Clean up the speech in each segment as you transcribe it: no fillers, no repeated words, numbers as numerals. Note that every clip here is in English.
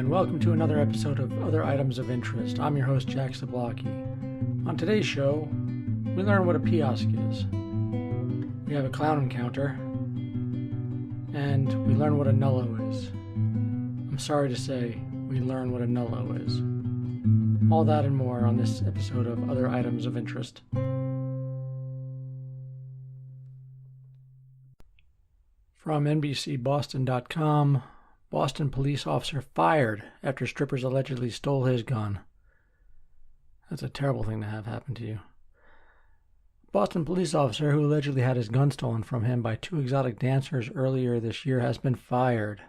and welcome to another episode of Other Items of Interest. I'm your host, Jack Zablocki. On today's show, we learn what a peeosk is. We have a clown encounter, and we learn what a nullo is. I'm sorry to say, we learn what a nullo is. All that and more on this episode of Other Items of Interest. From NBCBoston.com, Boston police officer fired after strippers allegedly stole his gun. That's a terrible thing to have happen to you. Boston police officer who allegedly had his gun stolen from him by two exotic dancers earlier this year has been fired.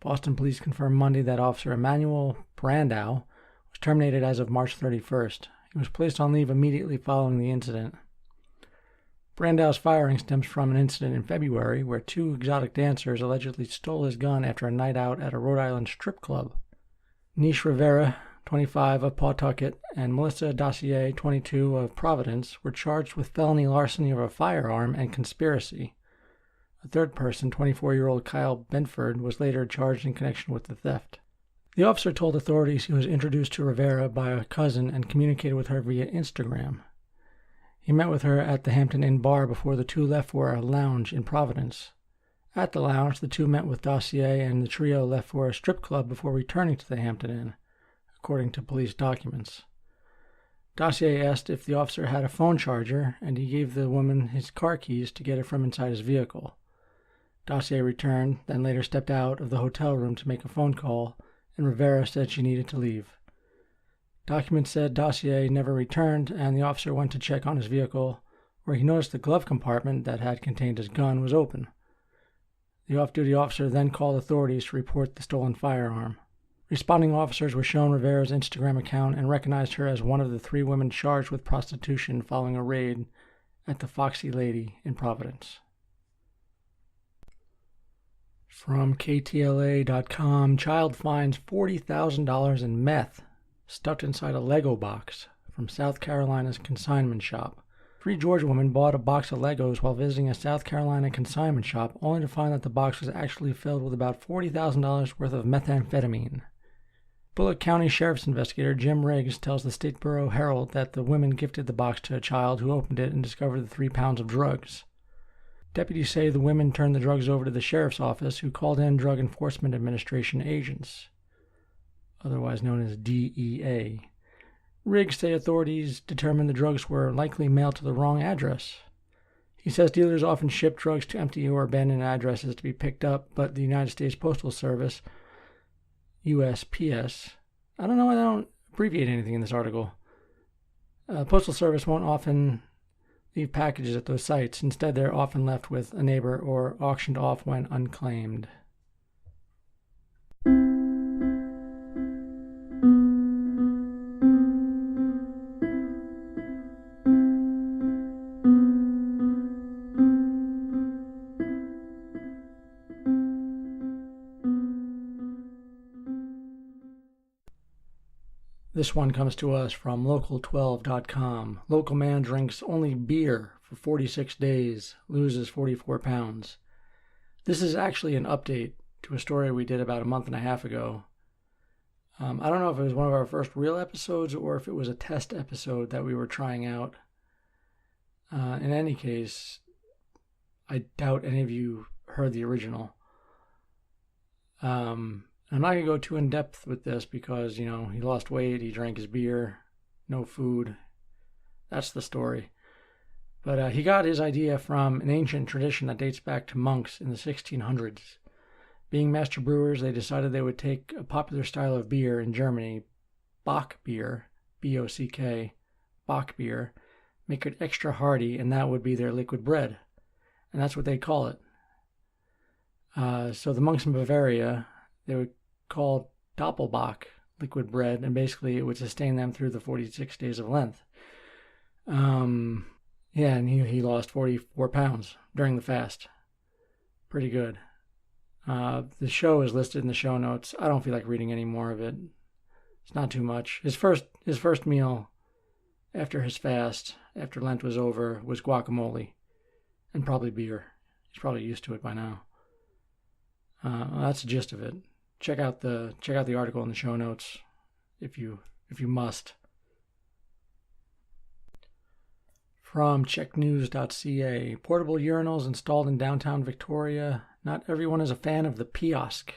Boston police confirmed Monday that Officer Emmanuel Brandau was terminated as of March 31st. He was placed on leave immediately following the incident. Brandau's firing stems from an incident in February where two exotic dancers allegedly stole his gun after a night out at a Rhode Island strip club. Niche Rivera, 25, of Pawtucket, and Melissa Dossier, 22, of Providence, were charged with felony larceny of a firearm and conspiracy. A third person, 24-year-old Kyle Benford, was later charged in connection with the theft. The officer told authorities he was introduced to Rivera by a cousin and communicated with her via Instagram. He met with her at the Hampton Inn bar before the two left for a lounge in Providence. At the lounge, the two met with Dossier and the trio left for a strip club before returning to the Hampton Inn, according to police documents. Dossier asked if the officer had a phone charger, and he gave the woman his car keys to get it from inside his vehicle. Dossier returned, then later stepped out of the hotel room to make a phone call, and Rivera said she needed to leave. Documents said Dossier never returned, and the officer went to check on his vehicle, where he noticed the glove compartment that had contained his gun was open. The off-duty officer then called authorities to report the stolen firearm. Responding officers were shown Rivera's Instagram account and recognized her as one of the three women charged with prostitution following a raid at the Foxy Lady in Providence. From KTLA.com, child finds $40,000 in meth stuffed inside a Lego box from South Carolina's consignment shop. A Free Georgia woman bought a box of Legos while visiting a South Carolina consignment shop, only to find that the box was actually filled with about $40,000 worth of methamphetamine. Bullock County Sheriff's investigator Jim Riggs tells the State Bureau Herald that the women gifted the box to a child who opened it and discovered the 3 pounds of drugs. Deputies say the women turned the drugs over to the sheriff's office, who called in Drug Enforcement Administration agents, otherwise known as DEA. Riggs say authorities determined the drugs were likely mailed to the wrong address. He says dealers often ship drugs to empty or abandoned addresses to be picked up, but the United States Postal Service, USPS, I don't know why they don't abbreviate anything in this article. Postal Service won't often leave packages at those sites. Instead, they're often left with a neighbor or auctioned off when unclaimed. This one comes to us from local12.com. Local man drinks only beer for 46 days, loses 44 pounds. This is actually an update to a story we did about a month and a half ago. I don't know if it was one of our first real episodes or if it was a test episode that we were trying out. In any case, I doubt any of you heard the original. I'm not going to go too in-depth with this because, he lost weight, he drank his beer, no food. That's the story. But he got his idea from an ancient tradition that dates back to monks in the 1600s. Being master brewers, they decided they would take a popular style of beer in Germany, Bock beer, B-O-C-K, Bock beer, make it extra hearty, and that would be their liquid bread. And that's what they'd call it. So the monks in Bavaria, they would call Doppelbock liquid bread, and basically it would sustain them through the 46 days of Lent. And he lost 44 pounds during the fast. Pretty good. The show is listed in the show notes. I don't feel like reading any more of it. It's not too much. His first meal after his fast, after Lent was over, was guacamole and probably beer. He's probably used to it by now. That's the gist of it. check out the article in the show notes if you must. From checknews.ca, portable urinals installed in downtown Victoria. Not everyone is a fan of the peeosk.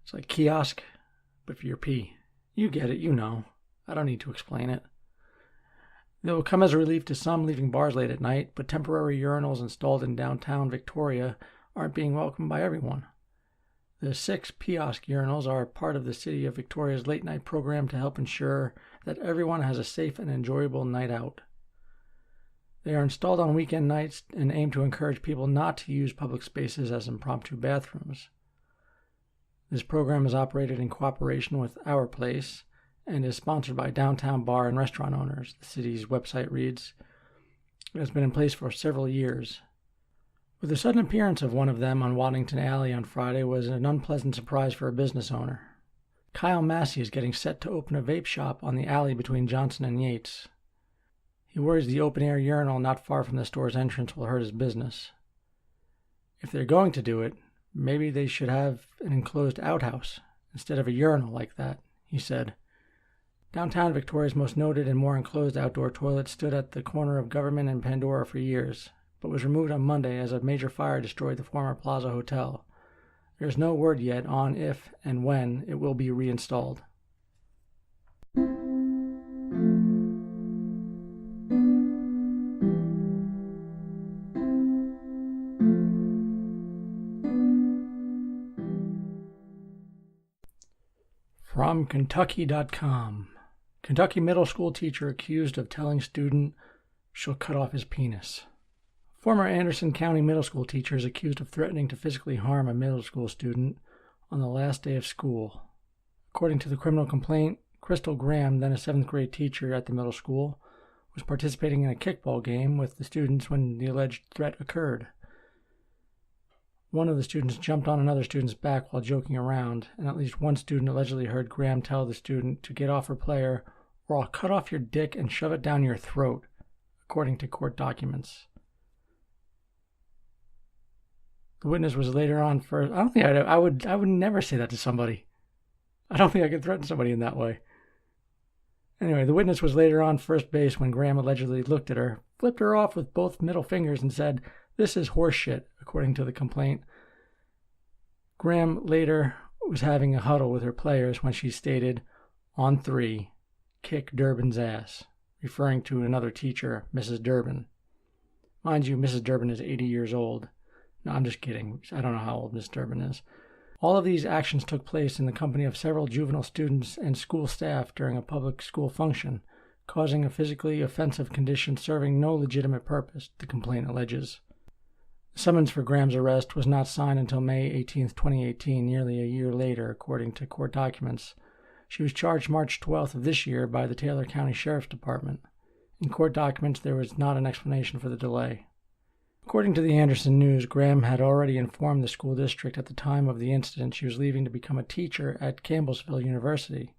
It's like kiosk, but for your pee. You get it, you know. I don't need to explain it. They will come as a relief to some leaving bars late at night, but temporary urinals installed in downtown Victoria aren't being welcomed by everyone. The 6 peeosk urinals are part of the City of Victoria's late-night program to help ensure that everyone has a safe and enjoyable night out. They are installed on weekend nights and aim to encourage people not to use public spaces as impromptu bathrooms. This program is operated in cooperation with Our Place and is sponsored by downtown bar and restaurant owners, the city's website reads. It has been in place for several years. With the sudden appearance of one of them on Waddington Alley on Friday was an unpleasant surprise for a business owner. Kyle Massey is getting set to open a vape shop on the alley between Johnson and Yates. He worries the open-air urinal not far from the store's entrance will hurt his business. If they're going to do it, maybe they should have an enclosed outhouse instead of a urinal like that, he said. Downtown Victoria's most noted and more enclosed outdoor toilet stood at the corner of Government and Pandora for years, but was removed on Monday as a major fire destroyed the former Plaza Hotel. There is no word yet on if and when it will be reinstalled. From Kentucky.com. Kentucky middle school teacher accused of telling student she'll cut off his penis. Former Anderson County middle school teacher is accused of threatening to physically harm a middle school student on the last day of school. According to the criminal complaint, Crystal Graham, then a 7th grade teacher at the middle school, was participating in a kickball game with the students when the alleged threat occurred. One of the students jumped on another student's back while joking around, and at least one student allegedly heard Graham tell the student to get off her player or I'll cut off your dick and shove it down your throat, according to court documents. The witness was later on first. I don't think I would never say that to somebody. I don't think I could threaten somebody in that way. Anyway, the witness was later on first base when Graham allegedly looked at her, flipped her off with both middle fingers, and said, "This is horseshit," according to the complaint. Graham later was having a huddle with her players when she stated, "On 3, kick Durbin's ass," referring to another teacher, Mrs. Durbin. Mind you, Mrs. Durbin is 80 years old. No, I'm just kidding. I don't know how old Miss Durbin is. All of these actions took place in the company of several juvenile students and school staff during a public school function, causing a physically offensive condition serving no legitimate purpose, the complaint alleges. The summons for Graham's arrest was not signed until May 18, 2018, nearly a year later, according to court documents. She was charged March 12th of this year by the Taylor County Sheriff's Department. In court documents, there was not an explanation for the delay. According to the Anderson News, Graham had already informed the school district at the time of the incident she was leaving to become a teacher at Campbellsville University.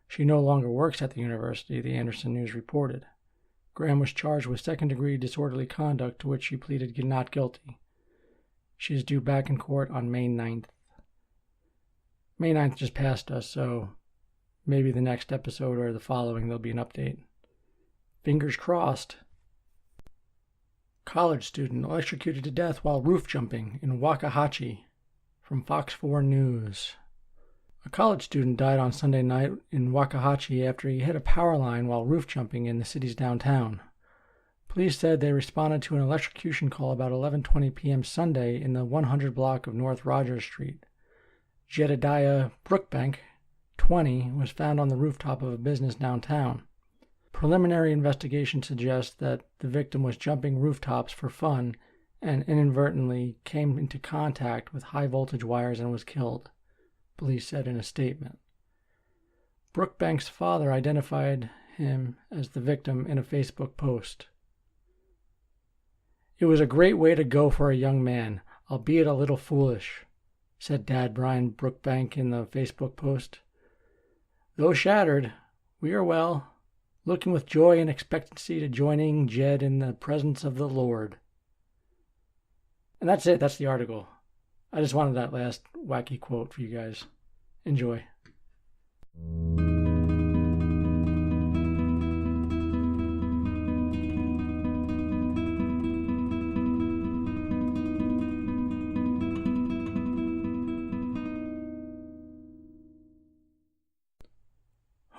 She no longer works at the university, the Anderson News reported. Graham was charged with second-degree disorderly conduct, to which she pleaded not guilty. She is due back in court on May 9th. May 9th just passed us, so maybe the next episode or the following there'll be an update. Fingers crossed. College student electrocuted to death while roof jumping in Waxahachie. From Fox 4 News. A college student died on Sunday night in Waxahachie after he hit a power line while roof jumping in the city's downtown. Police said they responded to an electrocution call about 11:20 p.m. Sunday in the 100 block of North Rogers Street. Jedediah Brookbank, 20, was found on the rooftop of a business downtown. Preliminary investigation suggests that the victim was jumping rooftops for fun and inadvertently came into contact with high-voltage wires and was killed, police said in a statement. Brookbank's father identified him as the victim in a Facebook post. "It was a great way to go for a young man, albeit a little foolish," said Dad Brian Brookbank in the Facebook post. "Though shattered, we are well, looking with joy and expectancy to joining Jed in the presence of the Lord." And that's it. That's the article. I just wanted that last wacky quote for you guys. Enjoy.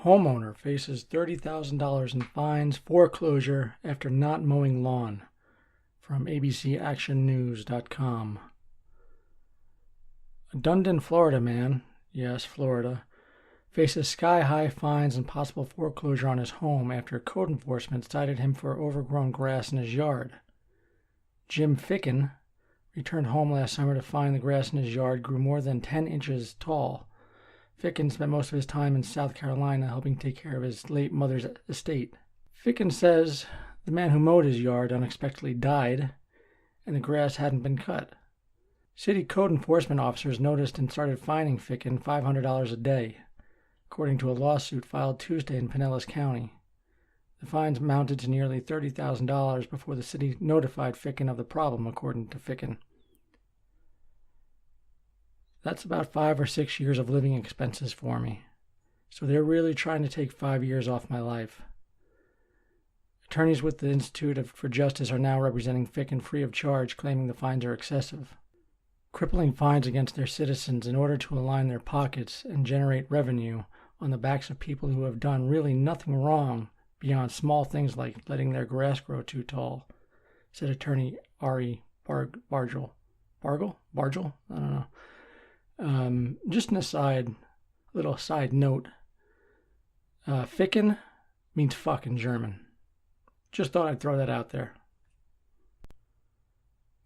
Homeowner faces $30,000 in fines, foreclosure after not mowing lawn. From abcactionnews.com. A Dundon, Florida man, yes, Florida, faces sky-high fines and possible foreclosure on his home after code enforcement cited him for overgrown grass in his yard. Jim Ficken returned home last summer to find the grass in his yard grew more than 10 inches tall. Ficken spent most of his time in South Carolina helping take care of his late mother's estate. Ficken says the man who mowed his yard unexpectedly died and the grass hadn't been cut. City code enforcement officers noticed and started fining Ficken $500 a day, according to a lawsuit filed Tuesday in Pinellas County. The fines amounted to nearly $30,000 before the city notified Ficken of the problem, according to Ficken. That's about 5 or 6 years of living expenses for me. So they're really trying to take 5 years off my life. Attorneys with the Institute for Justice are now representing Ficken free of charge, claiming the fines are excessive. Crippling fines against their citizens in order to align their pockets and generate revenue on the backs of people who have done really nothing wrong beyond small things like letting their grass grow too tall, said attorney Ari Bargel. Bargel? I don't know. Just an little side note. Ficken means fuck in German. Just thought I'd throw that out there.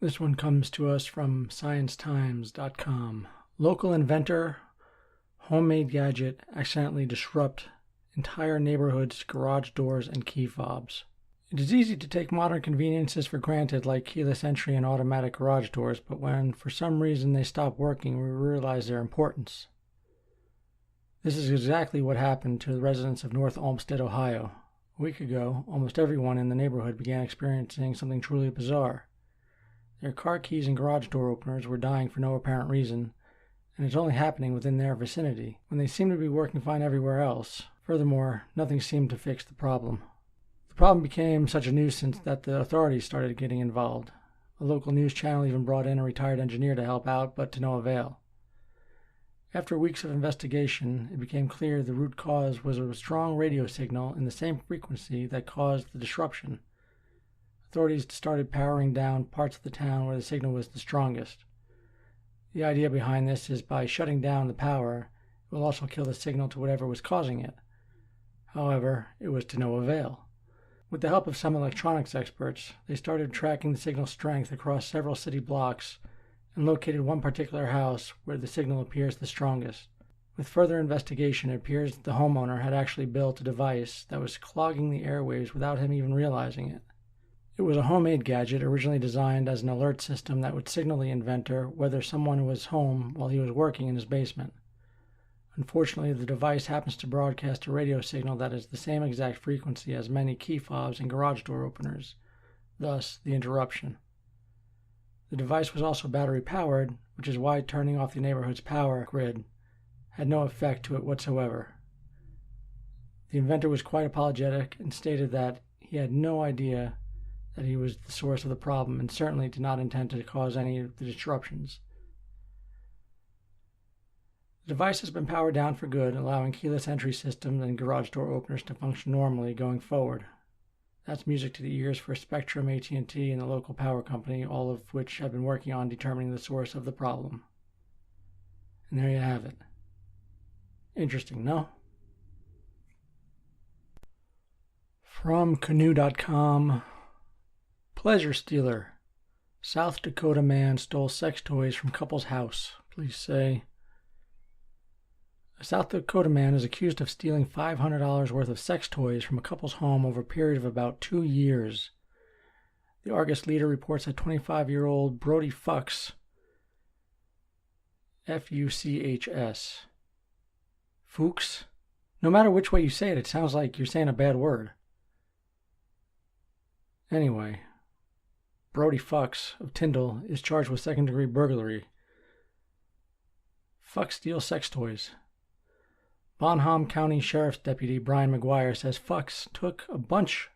This one comes to us from sciencetimes.com. Local inventor, homemade gadget accidentally disrupt entire neighborhood's garage doors and key fobs. It is easy to take modern conveniences for granted like keyless entry and automatic garage doors, but when for some reason they stop working, we realize their importance. This is exactly what happened to the residents of North Olmsted, Ohio. A week ago, almost everyone in the neighborhood began experiencing something truly bizarre. Their car keys and garage door openers were dying for no apparent reason, and it's only happening within their vicinity, when they seem to be working fine everywhere else. Furthermore, nothing seemed to fix the problem. The problem became such a nuisance that the authorities started getting involved. A local news channel even brought in a retired engineer to help out, but to no avail. After weeks of investigation, it became clear the root cause was a strong radio signal in the same frequency that caused the disruption. Authorities started powering down parts of the town where the signal was the strongest. The idea behind this is by shutting down the power, it will also kill the signal to whatever was causing it. However, it was to no avail. With the help of some electronics experts, they started tracking the signal strength across several city blocks and located one particular house where the signal appears the strongest. With further investigation, it appears that the homeowner had actually built a device that was clogging the airwaves without him even realizing it. It was a homemade gadget originally designed as an alert system that would signal the inventor whether someone was home while he was working in his basement. Unfortunately, the device happens to broadcast a radio signal that is the same exact frequency as many key fobs and garage door openers, thus the interruption. The device was also battery powered, which is why turning off the neighborhood's power grid had no effect to it whatsoever. The inventor was quite apologetic and stated that he had no idea that he was the source of the problem and certainly did not intend to cause any of the disruptions. The device has been powered down for good, allowing keyless entry systems and garage door openers to function normally going forward. That's music to the ears for Spectrum, AT&T, and the local power company, all of which have been working on determining the source of the problem. And there you have it. Interesting, no? From canoe.com. Pleasure stealer. South Dakota man stole sex toys from couple's house. Police say. A South Dakota man is accused of stealing $500 worth of sex toys from a couple's home over a period of about 2 years. The Argus Leader reports that 25-year-old Brody Fuchs, Fuchs, Fuchs? No matter which way you say it, it sounds like you're saying a bad word. Anyway, Brody Fuchs of Tyndall is charged with second-degree burglary. Fuck steals sex toys. Bonham County Sheriff's Deputy Brian McGuire says Fuchs took a bunch,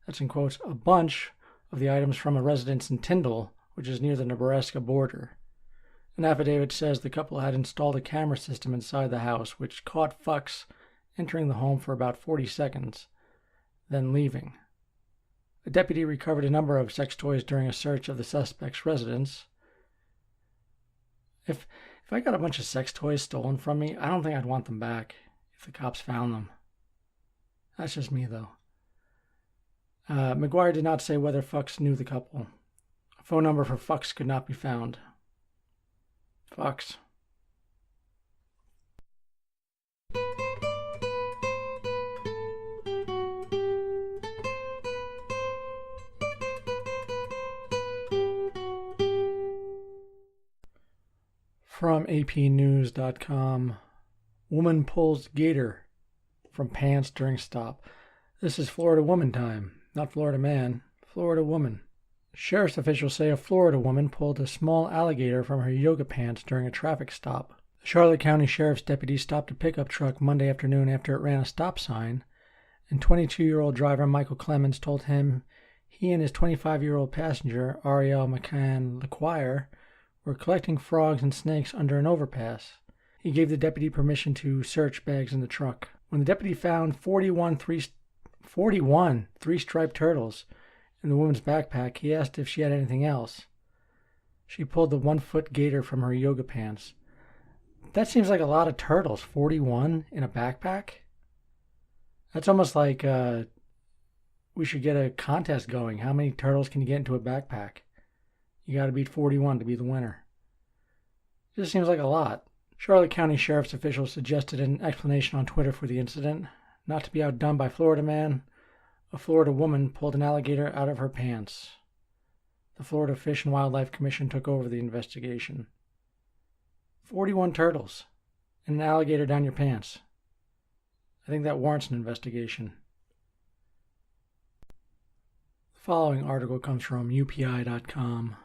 that's in quotes, a bunch of the items from a residence in Tyndall, which is near the Nebraska border. An affidavit says the couple had installed a camera system inside the house, which caught Fuchs entering the home for about 40 seconds, then leaving. A deputy recovered a number of sex toys during a search of the suspect's residence. If I got a bunch of sex toys stolen from me, I don't think I'd want them back if the cops found them. That's just me, though. McGuire did not say whether Fuchs knew the couple. A phone number for Fuchs could not be found. Fuchs. From apnews.com, woman pulls gator from pants during stop. This is Florida woman time, not Florida man, Florida woman. Sheriff's officials say a Florida woman pulled a small alligator from her yoga pants during a traffic stop. The Charlotte County Sheriff's deputy stopped a pickup truck Monday afternoon after it ran a stop sign, and 22-year-old driver Michael Clemens told him he and his 25-year-old passenger, Ariel McCann LeQuire, were collecting frogs and snakes under an overpass. He gave the deputy permission to search bags in the truck. When the deputy found 41 three-striped turtles in the woman's backpack, he asked if she had anything else. She pulled the 1-foot gator from her yoga pants. That seems like a lot of turtles. 41 in a backpack? That's almost like we should get a contest going. How many turtles can you get into a backpack? You got to beat 41 to be the winner. It just seems like a lot. Charlotte County Sheriff's officials suggested an explanation on Twitter for the incident. Not to be outdone by Florida man, a Florida woman pulled an alligator out of her pants. The Florida Fish and Wildlife Commission took over the investigation. 41 turtles and an alligator down your pants. I think that warrants an investigation. The following article comes from upi.com.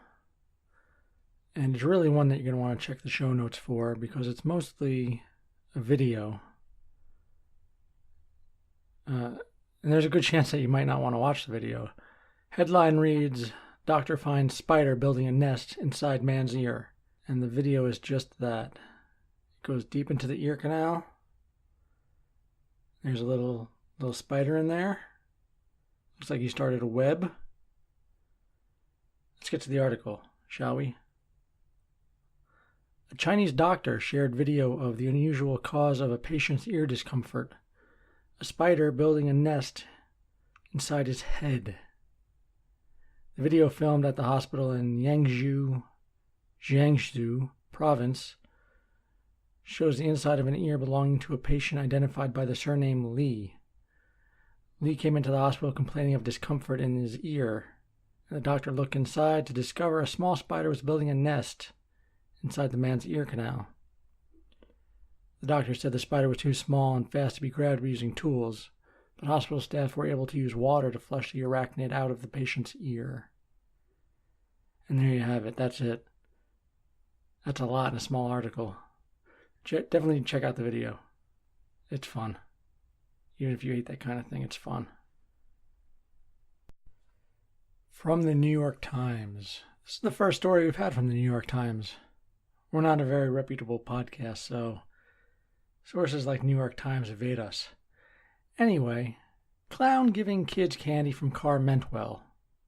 And it's really one that you're going to want to check the show notes for because it's mostly a video. And there's a good chance that you might not want to watch the video. Headline reads, Doctor finds spider building a nest inside man's ear. And the video is just that. It goes deep into the ear canal. There's a little spider in there. Looks like he started a web. Let's get to the article, shall we? A Chinese doctor shared video of the unusual cause of a patient's ear discomfort. A spider building a nest inside his head. The video filmed at the hospital in Jiangsu province shows the inside of an ear belonging to a patient identified by the surname Li. Li came into the hospital complaining of discomfort in his ear. The doctor looked inside to discover a small spider was building a nest inside the man's ear canal. The doctor said the spider was too small and fast to be grabbed using tools, but hospital staff were able to use water to flush the arachnid out of the patient's ear. And there you have it. That's it. That's a lot in a small article. Definitely check out the video. It's fun. Even if you hate that kind of thing, it's fun. From the New York Times. This is the first story we've had from the New York Times. We're not a very reputable podcast, so sources like New York Times evade us. Anyway, clown giving kids candy from car meant well.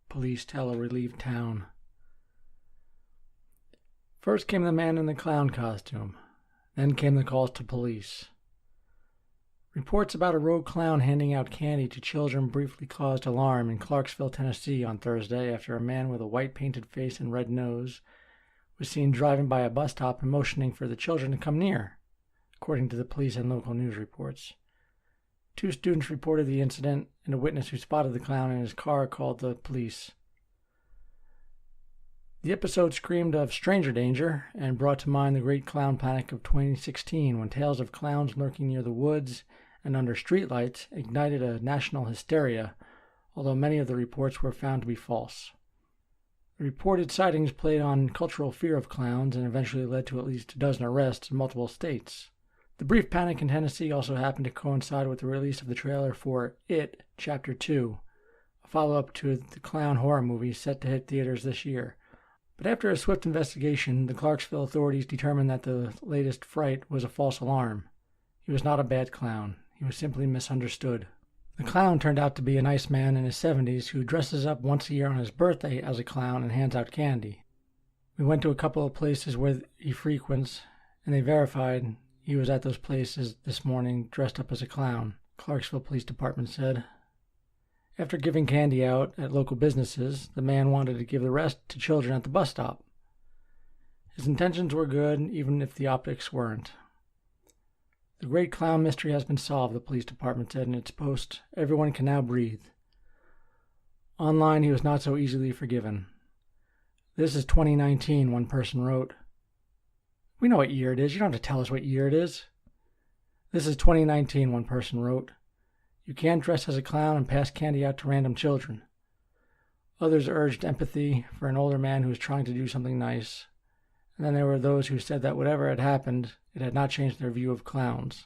Police tell a relieved town. First came the man in the clown costume. Then came the calls to police. Reports about a rogue clown handing out candy to children briefly caused alarm in Clarksville, Tennessee on Thursday after a man with a white painted face and red nose was seen driving by a bus stop and motioning for the children to come near, according to the police and local news reports. 2 students reported the incident, and a witness who spotted the clown in his car called the police. The episode screamed of stranger danger and brought to mind the great clown panic of 2016 when tales of clowns lurking near the woods and under streetlights ignited a national hysteria, although many of the reports were found to be false. The reported sightings played on cultural fear of clowns and eventually led to at least a dozen arrests in multiple states. The brief panic in Tennessee also happened to coincide with the release of the trailer for It, Chapter 2, a follow-up to the clown horror movie set to hit theaters this year. But after a swift investigation, the Clarksville authorities determined that the latest fright was a false alarm. He was not a bad clown. He was simply misunderstood. The clown turned out to be a nice man in his 70s who dresses up once a year on his birthday as a clown and hands out candy. We went to a couple of places where he frequents, and they verified he was at those places this morning dressed up as a clown, Clarksville Police Department said. After giving candy out at local businesses, the man wanted to give the rest to children at the bus stop. His intentions were good, even if the optics weren't. The great clown mystery has been solved, the police department said in its post. Everyone can now breathe. Online, he was not so easily forgiven. This is 2019, one person wrote. We know what year it is. You don't have to tell us what year it is. This is 2019, one person wrote. You can't dress as a clown and pass candy out to random children. Others urged empathy for an older man who was trying to do something nice. And then there were those who said that whatever had happened, it had not changed their view of clowns.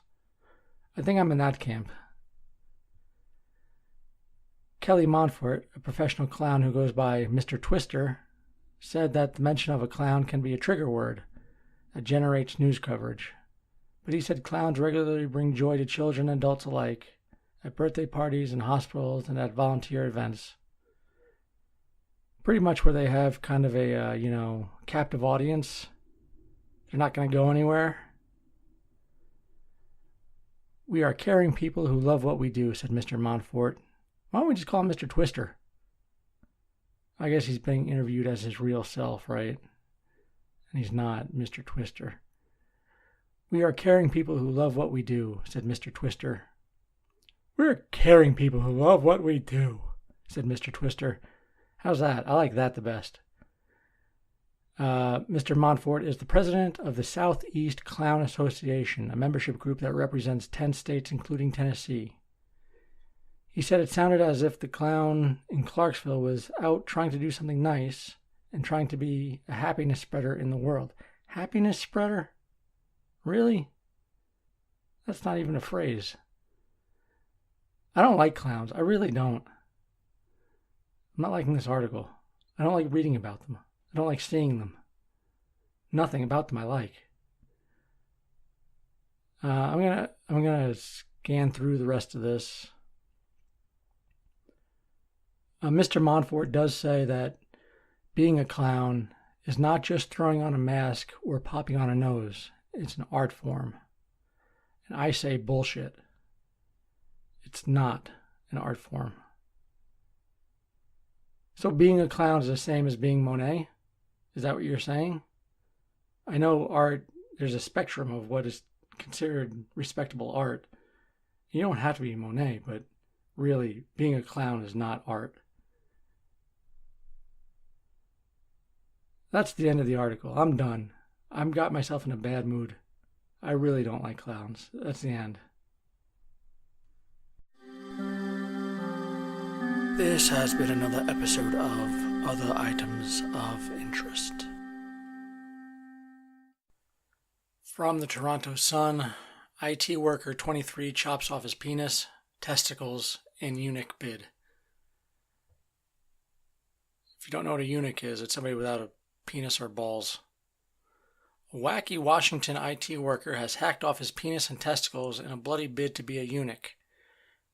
I think I'm in that camp. Kelly Montfort, a professional clown who goes by Mr. Twister, said that the mention of a clown can be a trigger word that generates news coverage. But he said clowns regularly bring joy to children and adults alike, at birthday parties and hospitals and at volunteer events. Pretty much where they have kind of a, captive audience. They're not going to go anywhere. We are caring people who love what we do, said Mr. Montfort. Why don't we just call him Mr. Twister? I guess he's being interviewed as his real self, right? And he's not Mr. Twister. We are caring people who love what we do, said Mr. Twister. We're caring people who love what we do, said Mr. Twister. How's that? I like that the best. Mr. Montfort is the president of the Southeast Clown Association, a membership group that represents 10 states, including Tennessee. He said it sounded as if the clown in Clarksville was out trying to do something nice and trying to be a happiness spreader in the world. Happiness spreader? Really? That's not even a phrase. I don't like clowns. I really don't. I'm not liking this article. I don't like reading about them. I don't like seeing them. Nothing about them I like. I'm gonna scan through the rest of this. Mr. Montfort does say that being a clown is not just throwing on a mask or popping on a nose. It's an art form. And I say bullshit. It's not an art form. So being a clown is the same as being Monet? Is that what you're saying? I know art, there's a spectrum of what is considered respectable art. You don't have to be Monet, but really, being a clown is not art. That's the end of the article. I'm done. I've got myself in a bad mood. I really don't like clowns. That's the end. This has been another episode of Other Items of Interest. From the Toronto Sun, IT worker 23 chops off his penis, testicles, and eunuch bid. If you don't know what a eunuch is, it's somebody without a penis or balls. A wacky Washington IT worker has hacked off his penis and testicles in a bloody bid to be a eunuch.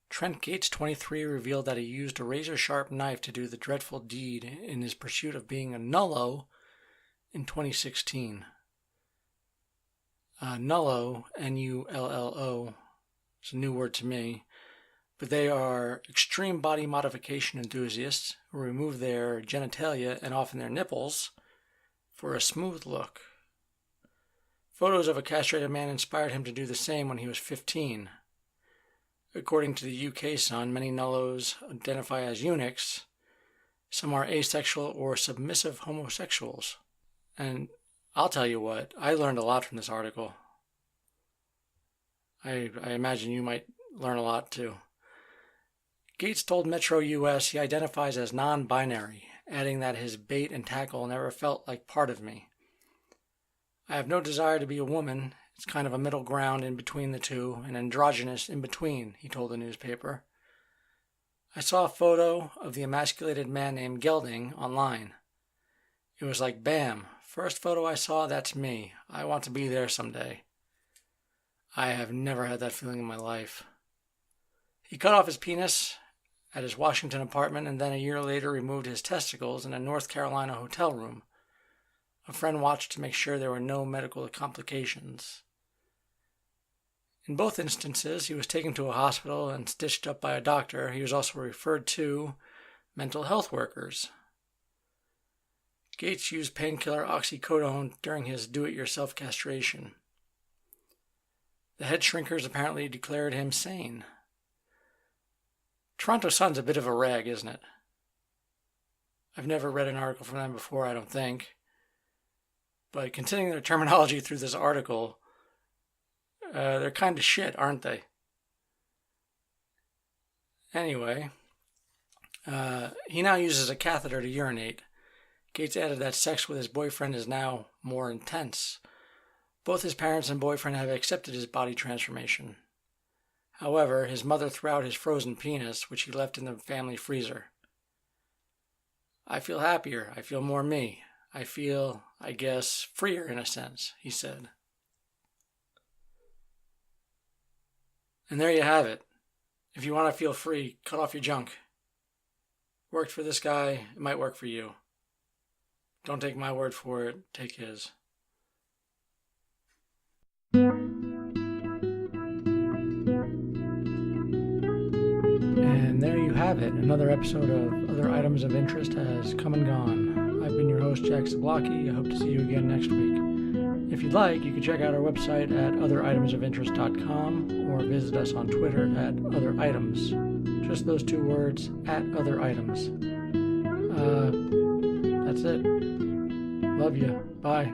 Trent Gates, 23, revealed that he used a razor-sharp knife to do the dreadful deed in his pursuit of being a nullo in 2016. Nullo, N-U-L-L-O, is a new word to me, but they are extreme body modification enthusiasts who remove their genitalia and often their nipples for a smooth look. Photos of a castrated man inspired him to do the same when he was 15. According to the UK Sun, many nullos identify as eunuchs. Some are asexual or submissive homosexuals. And I'll tell you what, I learned a lot from this article. I imagine you might learn a lot too. Gates told Metro US he identifies as non-binary adding that his bait and tackle never felt like part of me. I have no desire to be a woman. It's kind of a middle ground in between the two, an androgynous in between, he told the newspaper. I saw a photo of the emasculated man named Gelding online. It was like, bam, first photo I saw, that's me. I want to be there someday. I have never had that feeling in my life. He cut off his penis at his Washington apartment and then a year later removed his testicles in a North Carolina hotel room. A friend watched to make sure there were no medical complications. In both instances, he was taken to a hospital and stitched up by a doctor. He was also referred to mental health workers. Gates used painkiller oxycodone during his do-it-yourself castration. The head shrinkers apparently declared him sane. Toronto Sun's a bit of a rag, isn't it? I've never read an article from them before, I don't think. But continuing their terminology through this article, they're kind of shit, aren't they? Anyway, he now uses a catheter to urinate. Gates added that sex with his boyfriend is now more intense. Both his parents and boyfriend have accepted his body transformation. However, his mother threw out his frozen penis, which he left in the family freezer. I feel happier. I feel more me. I feel, I guess, freer in a sense, he said. And there you have it. If you want to feel free, cut off your junk. Worked for this guy, it might work for you. Don't take my word for it, take his. And there you have it. Another episode of Other Items of Interest has come and gone. I've been your host, Jack Zablocki. I hope to see you again next week. If you'd like, you can check out our website at otheritemsofinterest.com or visit us on Twitter at otheritems. Just those two words, at otheritems. That's it. Love you. Bye.